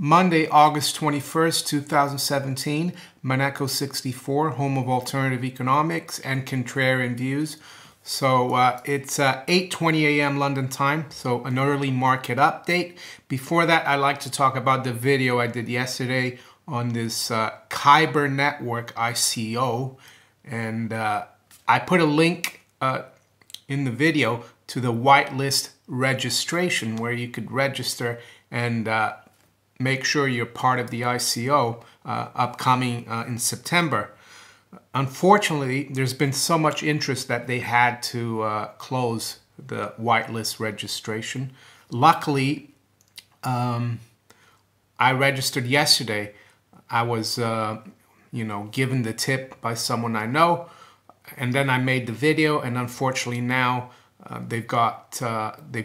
Monday, August 21st, 2017, Monaco 64, home of alternative economics and contrarian views. So it's 8:20 a.m. London time, so an early market update. Before that, I'd like to talk about the video I did yesterday on this Kyber network ICO. And I put a link in the video to the whitelist registration where you could register and make sure you're part of the ICO upcoming in September. Unfortunately, there's been so much interest that they had to close the whitelist registration. Luckily, I registered yesterday. I was, given the tip by someone I know, and then I made the video. And unfortunately, now they've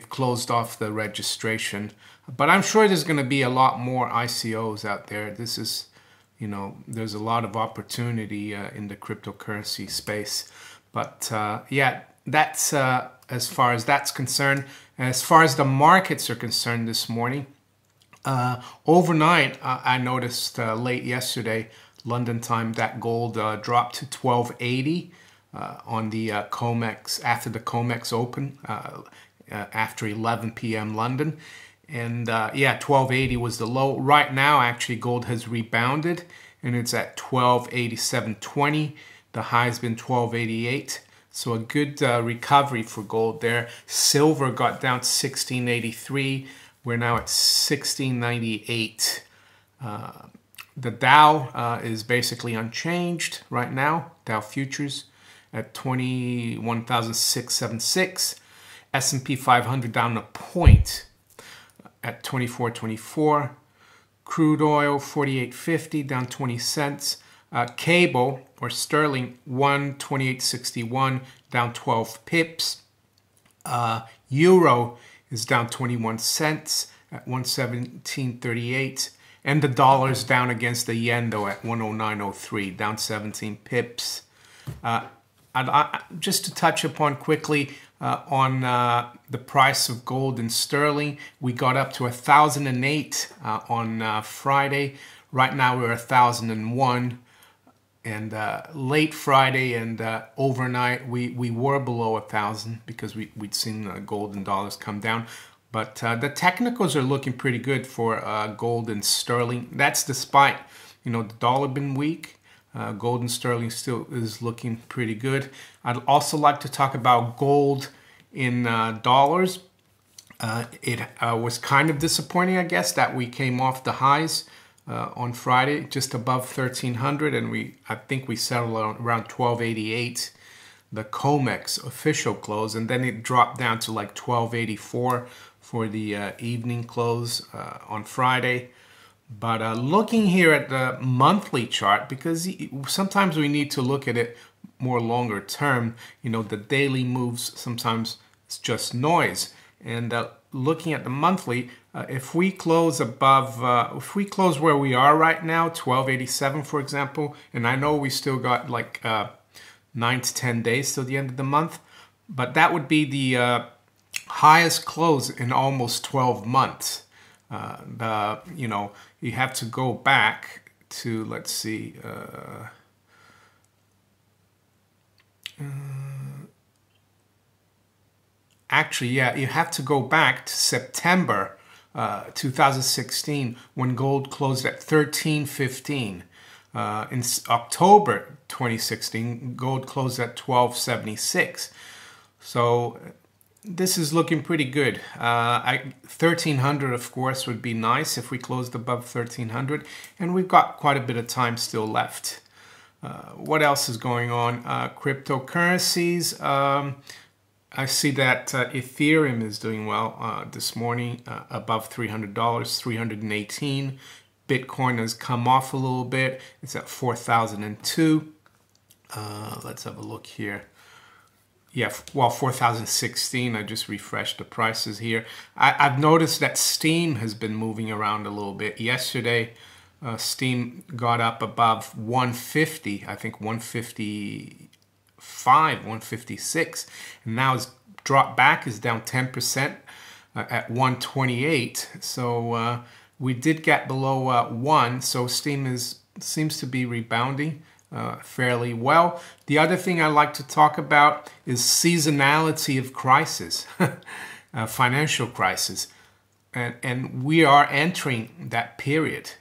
closed off the registration. But I'm sure there's going to be a lot more ICOs out there. This is, there's a lot of opportunity in the cryptocurrency space. But yeah, that's as far as that's concerned. As far as the markets are concerned this morning, overnight, I noticed late yesterday, London time, that gold dropped to 1280 on the COMEX, after the COMEX open, after 11 p.m. London. And yeah, 1280 was the low. Right now, actually, gold has rebounded, and it's at 1287.20. The high's been 1288. So a good recovery for gold there. Silver got down to 1683. We're now at 1698. The Dow is basically unchanged right now. Dow futures at 21,676. S&P 500 down a point at 24.24. Crude oil 48.50, down 20 cents. Cable or sterling 128.61, down 12 pips. Euro is down 21 cents at 117.38. And the dollar's down against the yen though at 109.03, down 17 pips. Just to touch upon quickly on the price of gold and sterling, we got up to 1,008 on Friday. Right now we're 1,001. And late Friday and overnight, we were below 1,000 because we'd seen gold and dollars come down. But the technicals are looking pretty good for gold and sterling. That's despite, the dollar been weak. Gold and sterling still is looking pretty good. I'd also like to talk about gold in dollars. It was kind of disappointing, I guess, that we came off the highs on Friday, just above 1,300, and I think we settled around 1288, the COMEX official close, and then it dropped down to like 1284 for the evening close on Friday. But looking here at the monthly chart, because sometimes we need to look at it more longer term, the daily moves, sometimes it's just noise. And looking at the monthly, if we close above, if we close where we are right now, 1287, for example, and I know we still got like 9 to 10 days till the end of the month, but that would be the highest close in almost 12 months. You have to go back to, let's see, actually, yeah, you have to go back to September 2016 when gold closed at 1315. In October 2016, gold closed at 1276. So this is looking pretty good. 1300, of course, would be nice if we closed above 1300. And we've got quite a bit of time still left. What else is going on? Cryptocurrencies. I see that Ethereum is doing well this morning, above $300, 318. Bitcoin has come off a little bit. It's at 4,002. Let's have a look here. Yeah, well, 4,016. I just refreshed the prices here. I've noticed that Steam has been moving around a little bit. Yesterday, Steam got up above 150, I think 155, 156. And now it's dropped back, is down 10% at 128. So We did get below 1, so steam seems to be rebounding fairly well. The other thing I like to talk about is seasonality of crisis, financial crisis. And we are entering that period,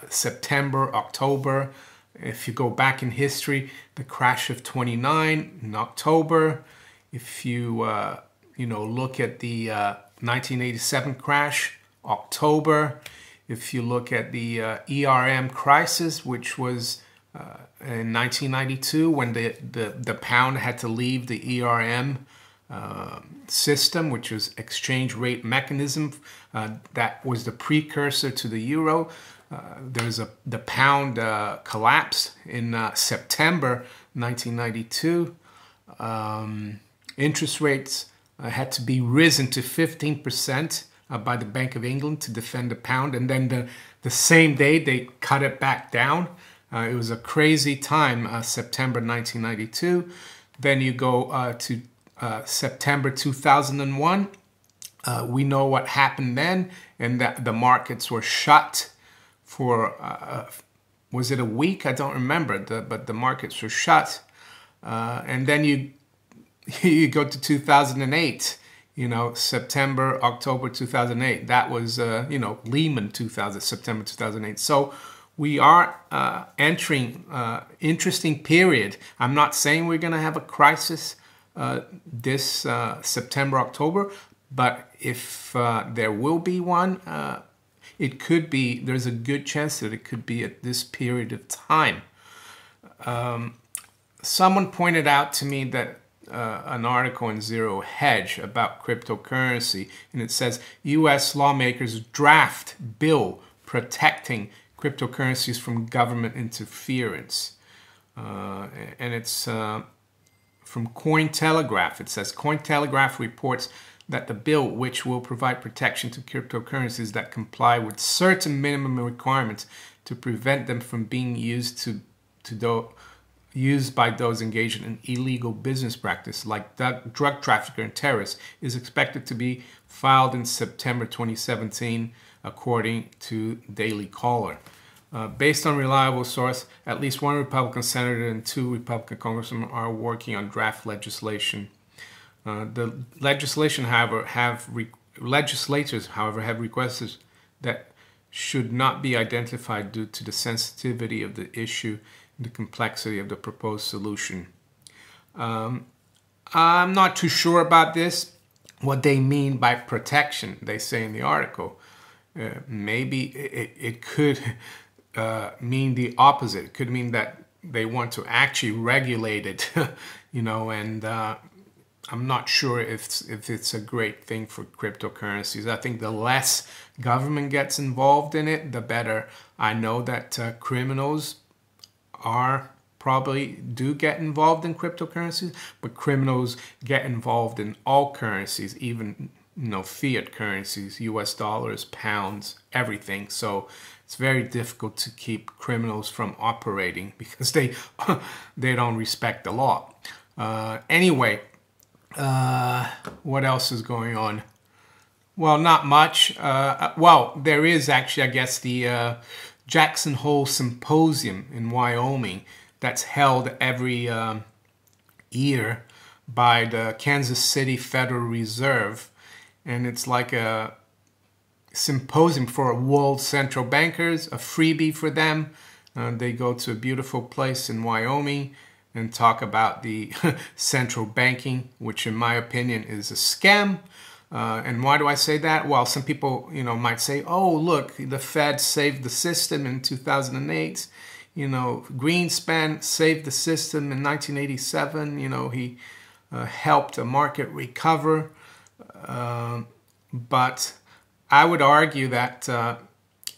September, October. If you go back in history, the crash of '29 in October. If you look at the 1987 crash, October. If you look at the ERM crisis, which was in 1992, when the pound had to leave the ERM system, which was exchange rate mechanism, that was the precursor to the euro. The pound collapsed in September 1992. Interest rates had to be risen to 15% by the Bank of England to defend the pound, and then the same day they cut it back down. It was a crazy time, September 1992. Then you go to September 2001. We know what happened then, and that the markets were shut for, was it a week? I don't remember, but the markets were shut. And then you go to 2008, September, October 2008. That was, Lehman September 2008. So we are entering interesting period. I'm not saying we're going to have a crisis this September, October, but if there will be one, it could be, there's a good chance that it could be at this period of time. Someone pointed out to me that an article in Zero Hedge about cryptocurrency, and it says U.S. lawmakers draft bill protecting cryptocurrencies from government interference. And it's from Cointelegraph. It says Cointelegraph reports that the bill, which will provide protection to cryptocurrencies that comply with certain minimum requirements to prevent them from being used used by those engaged in illegal business practice like drug trafficker and terrorists, is expected to be filed in September 2017, according to Daily Caller. Based on reliable source, at least one Republican senator and 2 Republican congressmen are working on draft legislation. The legislation, however, legislators, however, have requested that should not be identified due to the sensitivity of the issue and the complexity of the proposed solution. I'm not too sure about this, what they mean by protection, they say in the article. Maybe it could mean the opposite. It could mean that they want to actually regulate it, and I'm not sure if it's a great thing for cryptocurrencies. I think the less government gets involved in it, the better. I know that criminals probably do get involved in cryptocurrencies, but criminals get involved in all currencies, even fiat currencies, US dollars, pounds, everything. So it's very difficult to keep criminals from operating because they don't respect the law. Anyway, what else is going on? Well, not much. Well, there is actually, I guess, the Jackson Hole Symposium in Wyoming that's held every year by the Kansas City Federal Reserve. And it's like a symposium for world central bankers, a freebie for them. They go to a beautiful place in Wyoming and talk about the central banking, which in my opinion is a scam. And why do I say that? Well, some people, might say, oh, look, the Fed saved the system in 2008. Greenspan saved the system in 1987. He helped the market recover. But I would argue that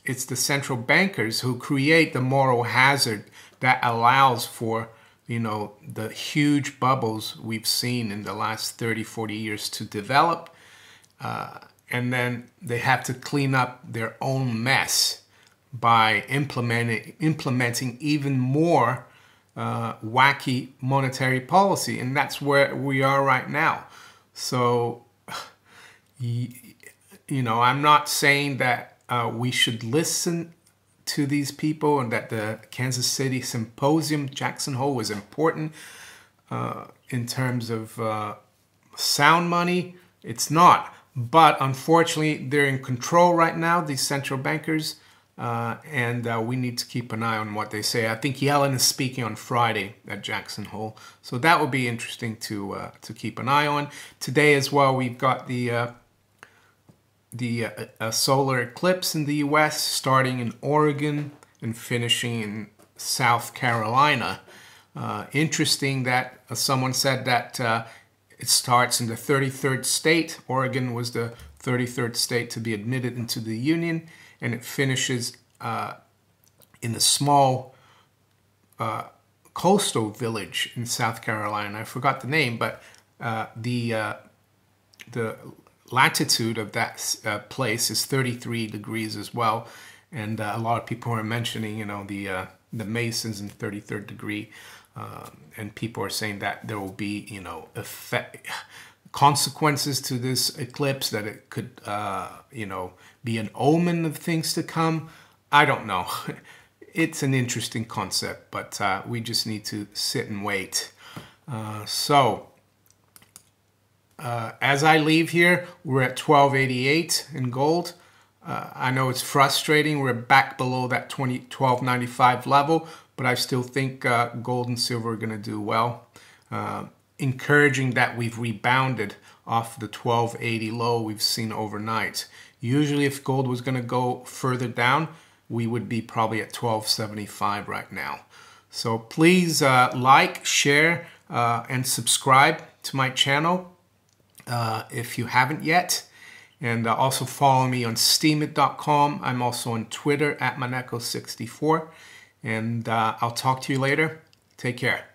it's the central bankers who create the moral hazard that allows for, the huge bubbles we've seen in the last 30, 40 years to develop. And then they have to clean up their own mess by implementing even more wacky monetary policy. And that's where we are right now. So, I'm not saying that we should listen to these people, and that the Kansas City Symposium, Jackson Hole, was important in terms of sound money. It's not. But unfortunately, they're in control right now, these central bankers, and we need to keep an eye on what they say. I think Yellen is speaking on Friday at Jackson Hole, so that would be interesting to keep an eye on. Today as well, we've got the solar eclipse in the U.S. starting in Oregon and finishing in South Carolina. Interesting that someone said that it starts in the 33rd state. Oregon was the 33rd state to be admitted into the Union, and it finishes in a small coastal village in South Carolina. I forgot the name, but the latitude of that place is 33 degrees as well, and a lot of people are mentioning, you know, the Masons in 33rd degree, and people are saying that there will be, you know, consequences to this eclipse, that it could, you know, be an omen of things to come. I don't know. It's an interesting concept, but we just need to sit and wait. As I leave here, we're at 1288 in gold. I know it's frustrating. We're back below that 1295 level, but I still think gold and silver are going to do well. Encouraging that we've rebounded off the 1280 low we've seen overnight. Usually if gold was going to go further down, we would be probably at 1275 right now. So please like, share, and subscribe to my channel if you haven't yet. And also follow me on steemit.com. I'm also on Twitter at Maneko64. And I'll talk to you later. Take care.